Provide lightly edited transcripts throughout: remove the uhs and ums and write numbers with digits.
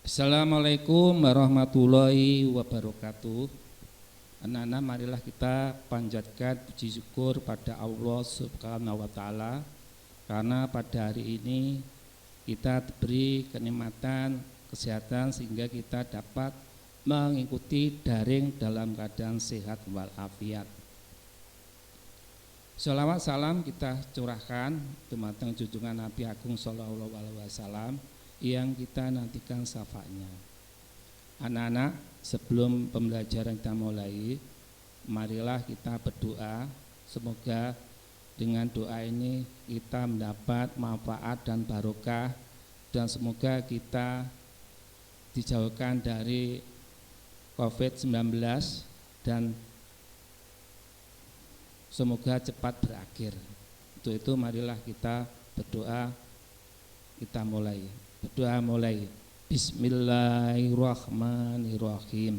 Assalamualaikum warahmatullahi wabarakatuh. Anak-anak, marilah kita panjatkan puji syukur pada Allah Subhanahu wa taala karena pada hari ini kita diberi kenikmatan kesehatan sehingga kita dapat mengikuti daring dalam keadaan sehat walafiat. Shalawat salam kita curahkan dumateng junjungan Nabi Agung Sallallahu Alaihi Wasallam yang kita nantikan syafaatnya. Anak-anak, sebelum pembelajaran kita mulai, marilah kita berdoa. Semoga dengan doa ini kita mendapat manfaat dan barokah, dan semoga kita dijauhkan dari COVID-19 dan semoga cepat berakhir. Untuk itu marilah kita berdoa, kita mulai. Berdoa mulai. Bismillahirrahmanirrahim.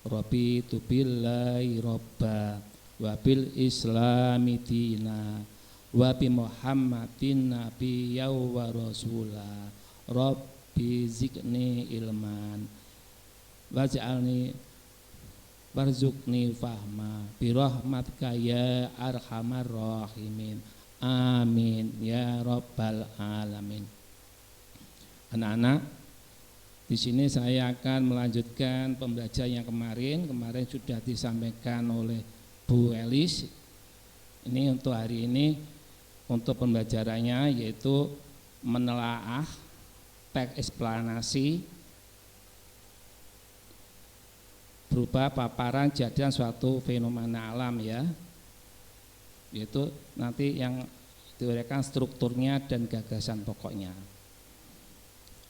Rabbi tu billahi robba wa bil islami dina wa bi muhammadin nabiyya wa rasula. Rabbi zikni ilman waj'alni warzuqni fahma bi rahmatika ya arhamar rahimin. Amin ya rabbal alamin. Anak-anak, di sini saya akan melanjutkan pembelajaran yang kemarin sudah disampaikan oleh Bu Elis. Ini untuk hari ini, untuk pembelajarannya yaitu menelaah teks eksplanasi berupa paparan kejadian suatu fenomena alam ya, yaitu nanti yang diuraikan strukturnya dan gagasan pokoknya.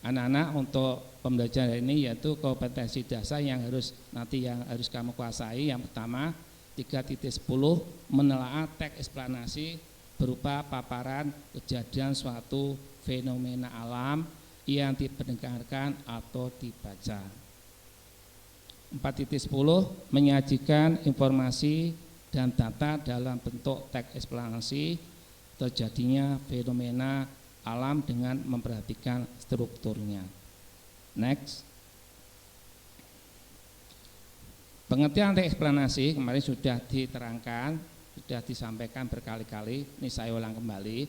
Anak-anak, untuk pembelajaran ini yaitu kompetensi dasar yang harus kamu kuasai. Yang pertama 3.10 menelaah teks eksplanasi berupa paparan kejadian suatu fenomena alam yang diperdengarkan atau dibaca. 4.10 menyajikan informasi dan data dalam bentuk teks eksplanasi terjadinya fenomena alam dengan memperhatikan strukturnya. Next. Pengertian teks eksplanasi kemarin sudah diterangkan, sudah disampaikan berkali-kali. Ini saya ulang kembali.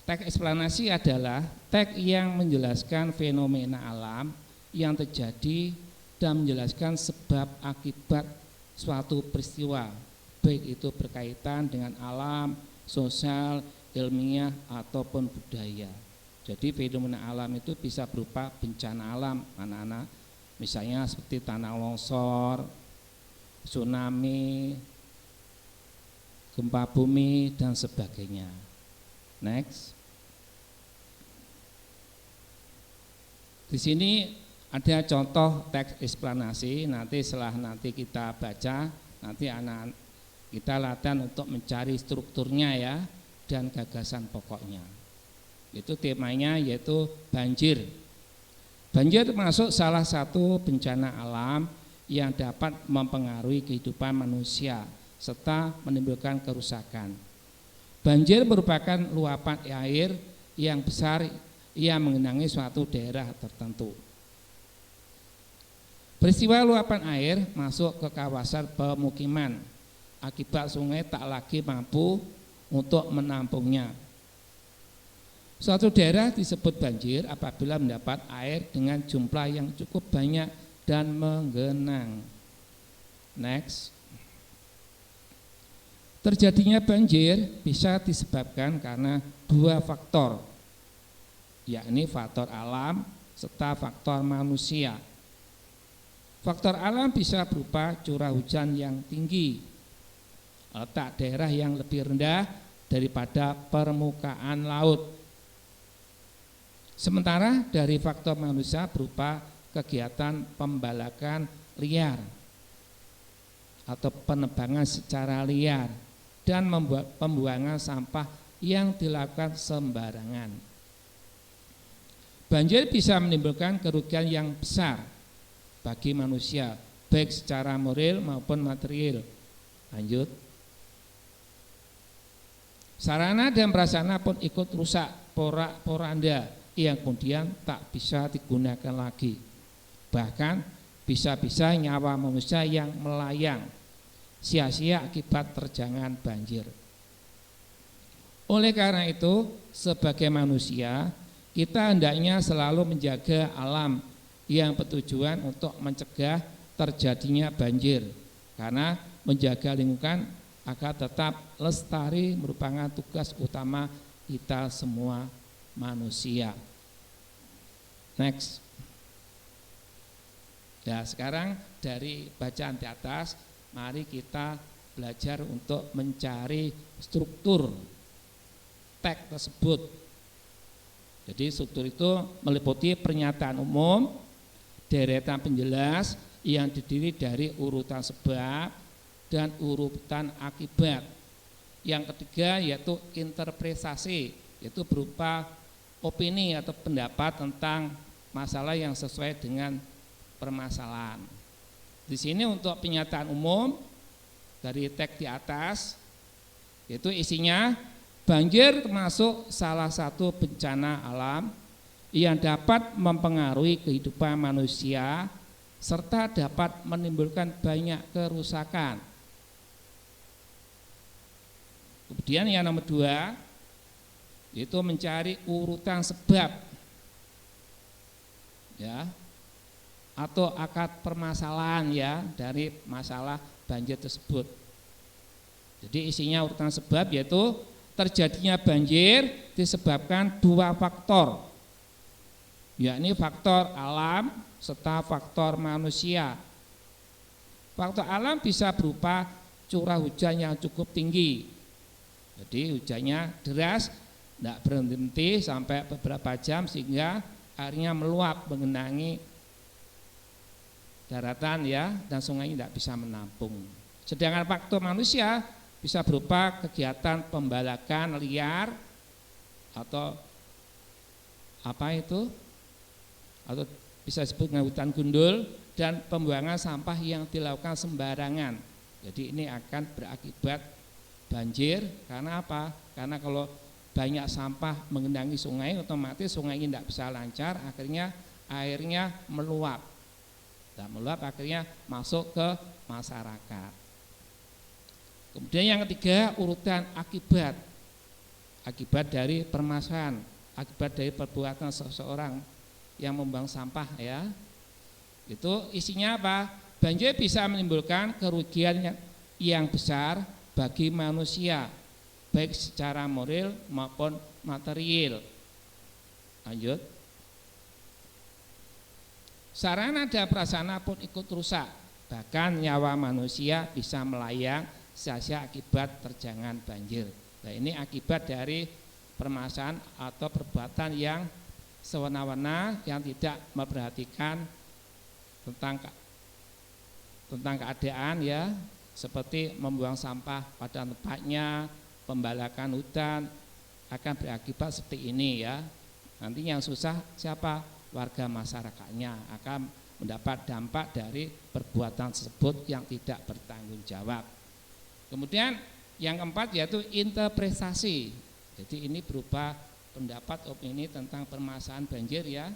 Teks eksplanasi adalah teks yang menjelaskan fenomena alam yang terjadi dan menjelaskan sebab akibat suatu peristiwa, baik itu berkaitan dengan alam, sosial, ilmiah ataupun budaya. Jadi fenomena alam itu bisa berupa bencana alam, anak-anak, misalnya seperti tanah longsor, tsunami, gempa bumi dan sebagainya. Next. Di sini ada contoh teks eksplanasi. Nanti setelah kita baca, nanti anak kita latihan untuk mencari strukturnya ya, dan gagasan pokoknya. Itu temanya yaitu banjir. Banjir termasuk salah satu bencana alam yang dapat mempengaruhi kehidupan manusia serta menimbulkan kerusakan. Banjir merupakan luapan air yang besar yang mengenangi suatu daerah tertentu. Peristiwa luapan air masuk ke kawasan pemukiman akibat sungai tak lagi mampu untuk menampungnya. Suatu daerah disebut banjir apabila mendapat air dengan jumlah yang cukup banyak dan menggenang. Next. Terjadinya banjir bisa disebabkan karena dua faktor, yakni faktor alam serta faktor manusia. Faktor alam bisa berupa curah hujan yang tinggi, letak daerah yang lebih rendah daripada permukaan laut. Sementara dari faktor manusia berupa kegiatan pembalakan liar atau penebangan secara liar dan pembuangan sampah yang dilakukan sembarangan. Banjir bisa menimbulkan kerugian yang besar bagi manusia, baik secara moral maupun material. Lanjut. Sarana dan prasarana pun ikut rusak, porak-poranda yang kemudian tak bisa digunakan lagi. Bahkan bisa-bisa nyawa manusia yang melayang sia-sia akibat terjangan banjir. Oleh karena itu, sebagai manusia, kita hendaknya selalu menjaga alam yang bertujuan untuk mencegah terjadinya banjir. Karena menjaga lingkungan agar tetap lestari merupakan tugas utama kita semua manusia. Next. Ya, sekarang dari bacaan di atas, mari kita belajar untuk mencari struktur teks tersebut. Jadi struktur itu meliputi pernyataan umum, deretan penjelas yang terdiri dari urutan sebab dan urutan akibat. Yang ketiga yaitu interpretasi, yaitu berupa opini atau pendapat tentang masalah yang sesuai dengan permasalahan. Di sini untuk pernyataan umum dari teks di atas, yaitu isinya banjir termasuk salah satu bencana alam yang dapat mempengaruhi kehidupan manusia serta dapat menimbulkan banyak kerusakan. Kemudian yang nomor 2 yaitu mencari urutan sebab, ya, atau akar permasalahan ya dari masalah banjir tersebut. Jadi isinya urutan sebab yaitu terjadinya banjir disebabkan 2 faktor, yakni faktor alam serta faktor manusia. Faktor alam bisa berupa curah hujan yang cukup tinggi, jadi hujannya deras, tidak berhenti sampai beberapa jam sehingga airnya meluap mengenangi daratan ya, dan sungai tidak bisa menampung. Sedangkan faktor manusia bisa berupa kegiatan pembalakan liar atau apa itu, atau bisa disebut dengan hutan gundul, dan pembuangan sampah yang dilakukan sembarangan. Jadi ini akan berakibat banjir. Karena apa? Karena kalau banyak sampah mengenangi sungai, otomatis sungai ini tidak bisa lancar, akhirnya airnya meluap. Dan meluap akhirnya masuk ke masyarakat. Kemudian yang ketiga urutan akibat. Akibat dari permasalahan, akibat dari perbuatan seseorang yang membuang sampah ya. Itu isinya apa? Banjir bisa menimbulkan kerugian yang besar bagi manusia, baik secara moral maupun material. Lanjut. Sarana dan prasarana pun ikut rusak, bahkan nyawa manusia bisa melayang sia-sia akibat terjangan banjir. Nah, ini akibat dari permasalahan atau perbuatan yang sewenang-wenang yang tidak memperhatikan tentang keadaan ya, seperti membuang sampah pada tempatnya, pembalakan hutan, akan berakibat seperti ini ya. Nanti yang susah siapa? Warga masyarakatnya akan mendapat dampak dari perbuatan tersebut yang tidak bertanggung jawab. Kemudian yang keempat yaitu interpretasi. Jadi ini berupa pendapat opini tentang permasalahan banjir ya.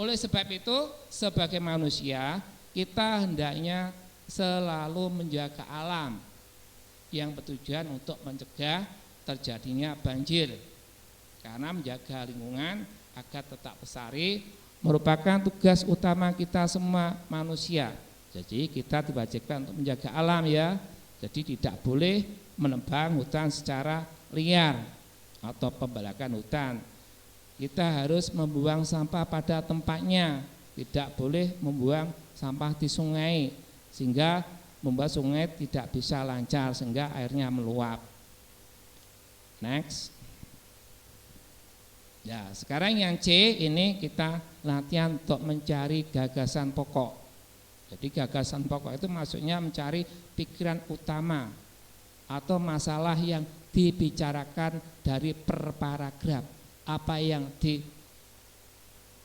Oleh sebab itu sebagai manusia kita hendaknya selalu menjaga alam yang bertujuan untuk mencegah terjadinya banjir. Karena menjaga lingkungan agar tetap lestari merupakan tugas utama kita semua manusia. Jadi kita diwajibkan untuk menjaga alam ya. Jadi tidak boleh menebang hutan secara liar atau pembalakan hutan. Kita harus membuang sampah pada tempatnya, tidak boleh membuang sampah di sungai sehingga membuat sungai tidak bisa lancar sehingga airnya meluap. Next. Ya, sekarang yang C ini kita latihan untuk mencari gagasan pokok. Jadi gagasan pokok itu maksudnya mencari pikiran utama atau masalah yang dibicarakan dari per paragraf, apa yang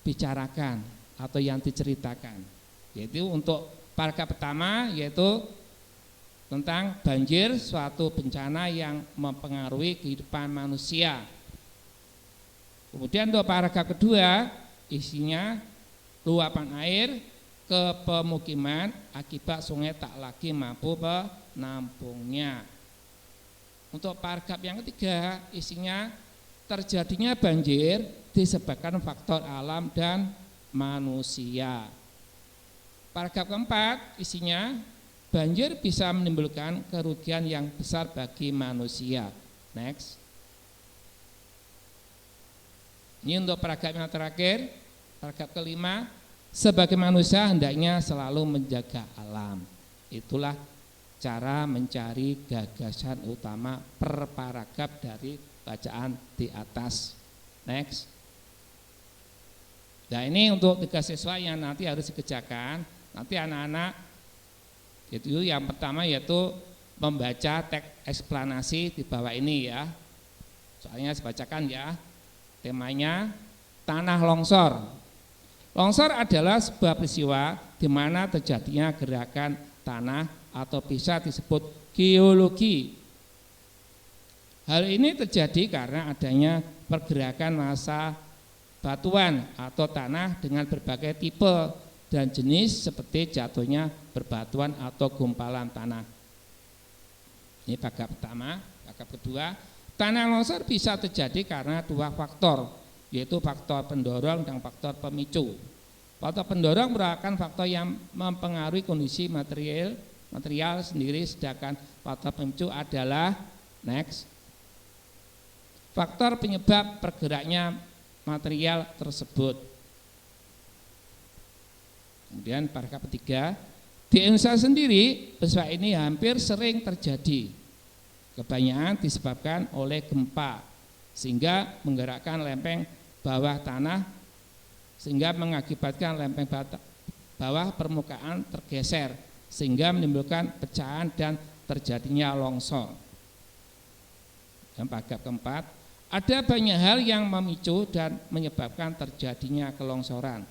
dibicarakan atau yang diceritakan. Yaitu untuk paragraf pertama yaitu tentang banjir, suatu bencana yang mempengaruhi kehidupan manusia. Kemudian untuk paragraf kedua, isinya luapan air ke pemukiman akibat sungai tak lagi mampu menampungnya. Untuk paragraf yang ketiga, isinya terjadinya banjir disebabkan faktor alam dan manusia. Paragraf keempat, isinya banjir bisa menimbulkan kerugian yang besar bagi manusia. Next. Ini untuk paragraf yang terakhir, paragraf kelima, sebagai manusia hendaknya selalu menjaga alam. Itulah cara mencari gagasan utama per paragraf dari bacaan di atas. Next. Nah, ini untuk tugas siswa yang nanti harus dikerjakan. Nanti anak-anak itu yang pertama yaitu membaca teks eksplanasi di bawah ini ya. Soalnya saya bacakan ya. Temanya tanah longsor. Longsor adalah sebuah peristiwa di mana terjadinya gerakan tanah atau bisa disebut geologi. Hal ini terjadi karena adanya pergerakan massa batuan atau tanah dengan berbagai tipe dan jenis seperti jatuhnya berbatuan atau gumpalan tanah. Ini paragraf pertama. Paragraf kedua, tanah longsor bisa terjadi karena dua faktor, yaitu faktor pendorong dan faktor pemicu. Faktor pendorong merupakan faktor yang mempengaruhi kondisi material sendiri, sedangkan faktor pemicu adalah next, faktor penyebab bergeraknya material tersebut. Kemudian paragraf ketiga, di Indonesia sendiri peristiwa ini hampir sering terjadi. Kebanyakan disebabkan oleh gempa sehingga menggerakkan lempeng bawah tanah sehingga mengakibatkan lempeng bawah permukaan tergeser sehingga menimbulkan pecahan dan terjadinya longsor. Dan paragraf keempat, ada banyak hal yang memicu dan menyebabkan terjadinya kelongsoran.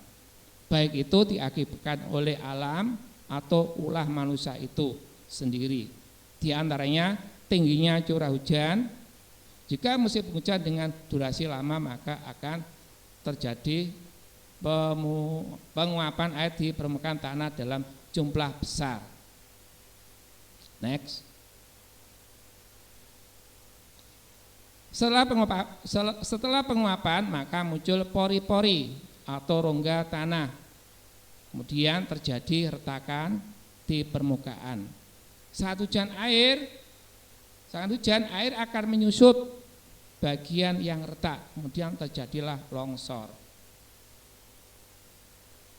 Baik itu diakibatkan oleh alam atau ulah manusia itu sendiri. Di antaranya tingginya curah hujan. Jika musim hujan dengan durasi lama maka akan terjadi penguapan air di permukaan tanah dalam jumlah besar. Next. Setelah penguapan maka muncul pori-pori atau rongga tanah. Kemudian terjadi retakan di permukaan. Saat hujan air akan menyusup bagian yang retak, kemudian terjadilah longsor.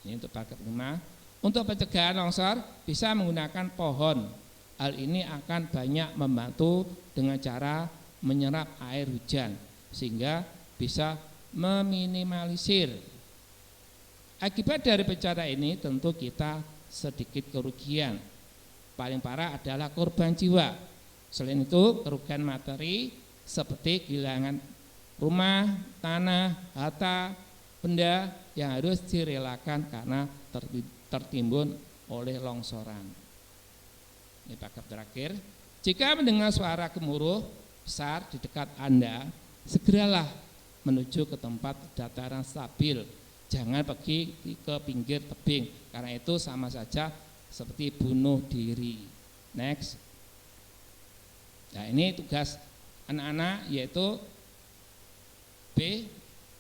Ini untuk paragraf 5. Untuk pencegahan longsor bisa menggunakan pohon. Hal ini akan banyak membantu dengan cara menyerap air hujan sehingga bisa meminimalisir. Akibat dari bencana ini tentu kita sedikit kerugian. Paling parah adalah korban jiwa. Selain itu kerugian materi seperti kehilangan rumah, tanah, harta, benda yang harus direlakan karena tertimbun oleh longsoran. Ini paragraf terakhir. Jika mendengar suara gemuruh besar di dekat Anda, segeralah menuju ke tempat dataran stabil. Jangan pergi ke pinggir tebing, karena itu sama saja seperti bunuh diri. Next. Nah, ini tugas anak-anak yaitu B,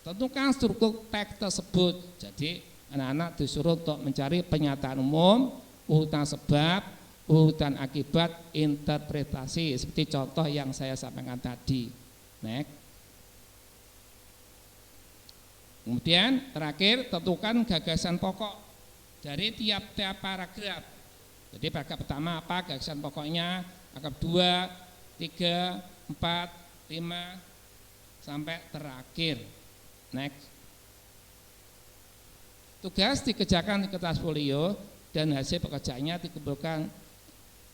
tentukan struktur teks tersebut. Jadi anak-anak disuruh untuk mencari pernyataan umum, urutan sebab, urutan akibat, interpretasi seperti contoh yang saya sampaikan tadi. Next. Kemudian terakhir tentukan gagasan pokok dari tiap-tiap paragraf. Jadi paragraf pertama apa gagasan pokoknya, paragraf 2, 3, 4, 5 sampai terakhir. Next. Tugas dikerjakan di kertas folio dan hasil pekerjaannya dikumpulkan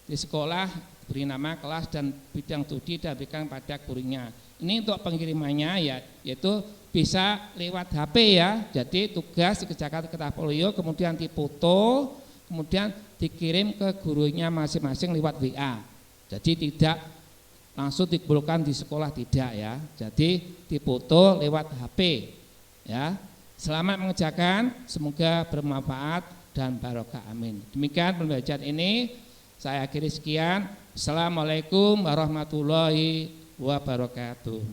di sekolah, beri nama kelas dan bidang studi dan berikan pada gurunya. Ini untuk pengirimannya yaitu bisa lewat HP ya. Jadi tugas dikerjakan di kertas folio, kemudian difoto, kemudian dikirim ke gurunya masing-masing lewat WA. Jadi tidak langsung dikumpulkan di sekolah, tidak ya. Jadi dipoto lewat HP ya. Selamat mengerjakan, semoga bermanfaat dan barokah, amin. Demikian pembelajaran ini saya akhiri sekian. Assalamualaikum warahmatullahi wabarakatuh.